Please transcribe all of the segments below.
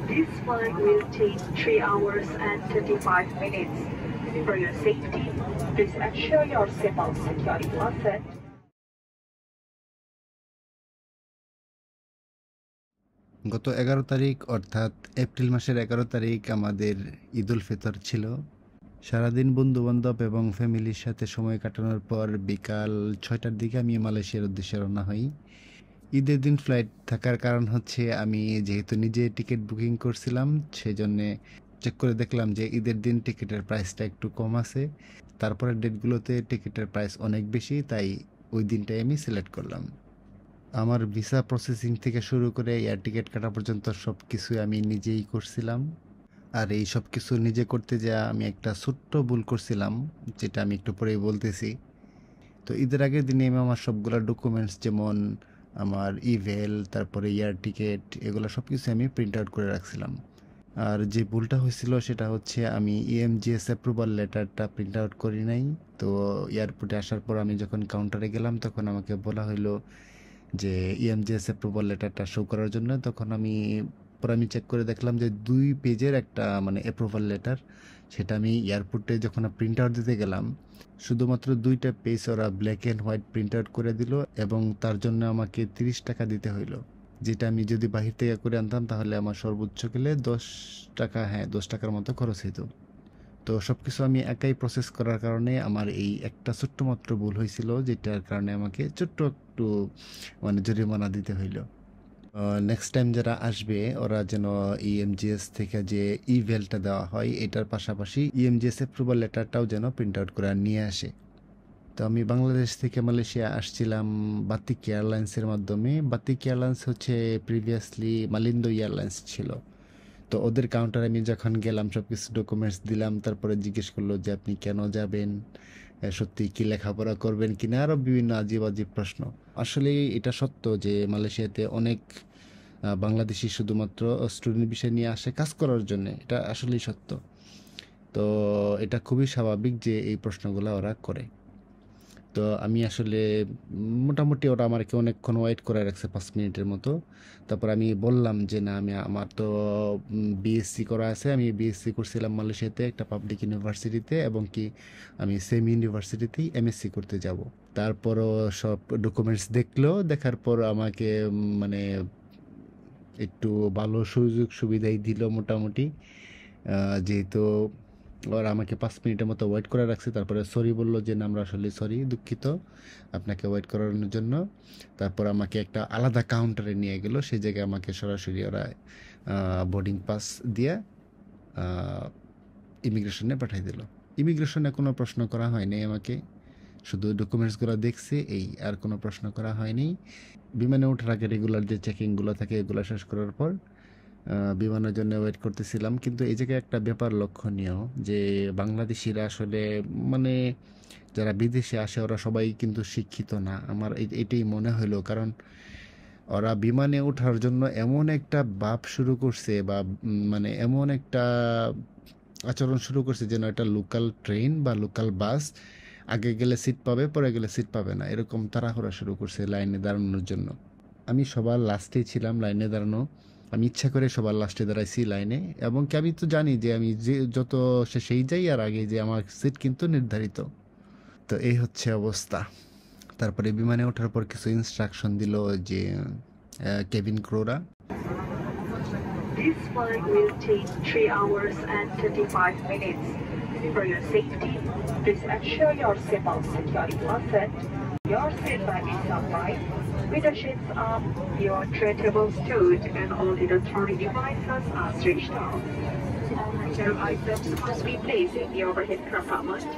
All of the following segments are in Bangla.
This flight will take 3 hours and 35 minutes. For your safety, please ensure your seatbelt securely fastened. গত 11 তারিখ অর্থাৎ এপ্রিল মাসের 11 তারিখ আমাদের ঈদুল ফিতর ছিল। সারাদিন বন্ধুবান্ধব এবং ফ্যামিলির সাথে সময় কাটানোর পর বিকাল 6টার দিকে আমি মালয়েশিয়ার উদ্দেশ্যে রওনা হই। ঈদের দিন ফ্লাইট থাকার কারণ হচ্ছে আমি যেহেতু নিজে টিকিট বুকিং করছিলাম, সেজন্যে চেক করে দেখলাম যে ঈদের দিন টিকিটের প্রাইসটা একটু কম আছে। তারপরের ডেটগুলোতে টিকিটের প্রাইস অনেক বেশি, তাই ওই দিনটাই আমি সিলেক্ট করলাম। আমার ভিসা প্রসেসিং থেকে শুরু করে এয়ার টিকিট কাটা পর্যন্ত সব কিছুই আমি নিজেই করছিলাম। আর এই সব কিছু নিজে করতে যেয়ে আমি একটা ছোট্ট ভুল করছিলাম, যেটা আমি একটু পরেই বলতেছি। তো ঈদের আগের দিনে আমি আমার সবগুলো ডকুমেন্টস, যেমন আমার ইভেল, তারপরে এয়ার টিকিট, এগুলো সব কিছু আমি প্রিন্ট আউট করে রাখছিলাম। আর যে ভুলটা হয়েছিল সেটা হচ্ছে আমি EMGS অ্যাপ্রুভাল লেটারটা প্রিন্ট আউট করি নাই। তো এয়ারপোর্টে আসার পর আমি যখন কাউন্টারে গেলাম তখন আমাকে বলা হলো যে EMGS অ্যাপ্রুভাল লেটারটা শো করার জন্য। তখন আমি চেক করে দেখলাম যে 2 পেজের একটা মানে অ্যাপ্রুভাল লেটার, সেটা আমি এয়ারপোর্টে যখন প্রিন্ট আউট দিতে গেলাম শুধুমাত্র 2টা পেজ ওরা black and white print out করে দিল, এবং তার জন্য আমাকে 30 টাকা দিতে হইলো। যেটা আমি যদি বাহির থেকে করে আনতাম তাহলে আমার সর্বোচ্চ গেলে 10 টাকা, 10 টাকার মতো খরচ হইতো। তো সব কিছু আমি একাই প্রসেস করার কারণে আমার এই একটা ছোট্ট মাত্র ভুল হয়েছিল, যেটার কারণে আমাকে ছোট্ট একটু মানে জরিমানা দিতে হইলো। নেক্সট টাইম যারা আসবে ওরা যেন EMGS থেকে যে ইভেলটা দেওয়া হয় এটার পাশাপাশি EMGS অ্যাপ্রুভাল লেটারটাও যেন প্রিন্ট আউট করে নিয়ে আসে। তো আমি বাংলাদেশ থেকে মালয়েশিয়া আসছিলাম বাতিক এয়ারলাইন্সের মাধ্যমে। বাতিক এয়ারলাইন্স হচ্ছে প্রিভিয়াসলি মালিন্দো এয়ারলাইন্স ছিল। তো ওদের কাউন্টারে আমি যখন গেলাম সব কিছু ডকুমেন্টস দিলাম, তারপরে জিজ্ঞেস করলো যে আপনি কেন যাবেন, সত্যি কি লেখাপড়া করবেন কিনা, আরও বিভিন্ন আজীব আজীব প্রশ্ন। আসলে এটা সত্য যে মালয়েশিয়াতে অনেক বাংলাদেশি শুধুমাত্র স্টুডেন্ট বিষয় নিয়ে আসে কাজ করার জন্য, এটা আসলেই সত্য। তো এটা খুবই স্বাভাবিক যে এই প্রশ্নগুলো ওরা করে। তো আমি আসলে মোটামুটি ওরা আমাকে অনেকক্ষণ ওয়েট করে রাখছে, 5 মিনিটের মতো। তারপর আমি বললাম যে না, আমার তো BSc করা আছে, আমি BSc করছিলাম মালয়েশিয়াতে একটা পাবলিক ইউনিভার্সিটিতে, এবং কি আমি সেম ইউনিভার্সিটিতেই MSc করতে যাব। তারপরও সব ডকুমেন্টস দেখলো, দেখার পর আমাকে মানে একটু ভালো সুযোগ সুবিধাই দিল মোটামুটি। যেহেতু ওরা আমাকে 5 মিনিটের মতো ওয়েট করে রাখছে, তারপরে সরি বললো যে না, আমরা আসলে সরি, দুঃখিত আপনাকে ওয়েট করানোর জন্য। তারপর আমাকে একটা আলাদা কাউন্টারে নিয়ে গেল, সেই জায়গায় আমাকে সরাসরি ওরা বোর্ডিং পাস দিয়ে ইমিগ্রেশনে পাঠিয়ে দিল। ইমিগ্রেশনে কোনো প্রশ্ন করা হয়নি আমাকে, শুধু ডকুমেন্টসগুলো দেখছে, এই আর কোনো প্রশ্ন করা হয়নি। বিমানে ওঠার আগে রেগুলার যে চেকিংগুলো থাকে এগুলো শেষ করার পর বিমানের জন্য ওয়েট করতেছিলাম। কিন্তু এই জায়গায় একটা ব্যাপার লক্ষণীয় যে বাংলাদেশিরা আসলে মানে যারা বিদেশে আসে ওরা সবাই কিন্তু শিক্ষিত না, আমার এটাই মনে হলো। কারণ ওরা বিমানে ওঠার জন্য এমন একটা ভাব শুরু করছে, বা মানে এমন একটা আচরণ শুরু করছে যেন এটা লোকাল ট্রেন বা লোকাল বাস, আগে গেলে সিট পাবে, পরে গেলে সিট পাবে না, এরকম তাড়াহুড়া শুরু করছে লাইনে দাঁড়ানোর জন্য। আমি সবার লাস্টেই ছিলাম লাইনে দাঁড়ানো, আমি ইচ্ছা করে সবার লাস্টে দাঁড়াইছি লাইনে, এবং কি আমি তো জানি যে আমি যে যত শেষেই যাই আর আগে যে আমার সিট কিন্তু নির্ধারিত। তো এই হচ্ছে অবস্থা। তারপরে বিমানে ওঠার পর কিছু ইনস্ট্রাকশন দিল যে cabin ক্রুরা। This flight will take 3 hours and 35 minutes. For your safety, please ensure your seatbelt securely fastened, your seat bag is upright, with the sheets up, your tray table stood, and all electronic devices are switched off. Your items must be placed in the overhead compartment.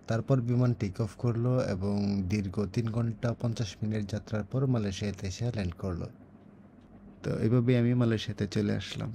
তারপর বিমান টেক অফ করলো এবং দীর্ঘ 3 ঘন্টা 50 মিনিট যাত্রার পর মালয়েশিয়াতে এসে ল্যান্ড করলো। তো এইভাবেই আমি মালয়েশিয়াতে চলে আসলাম।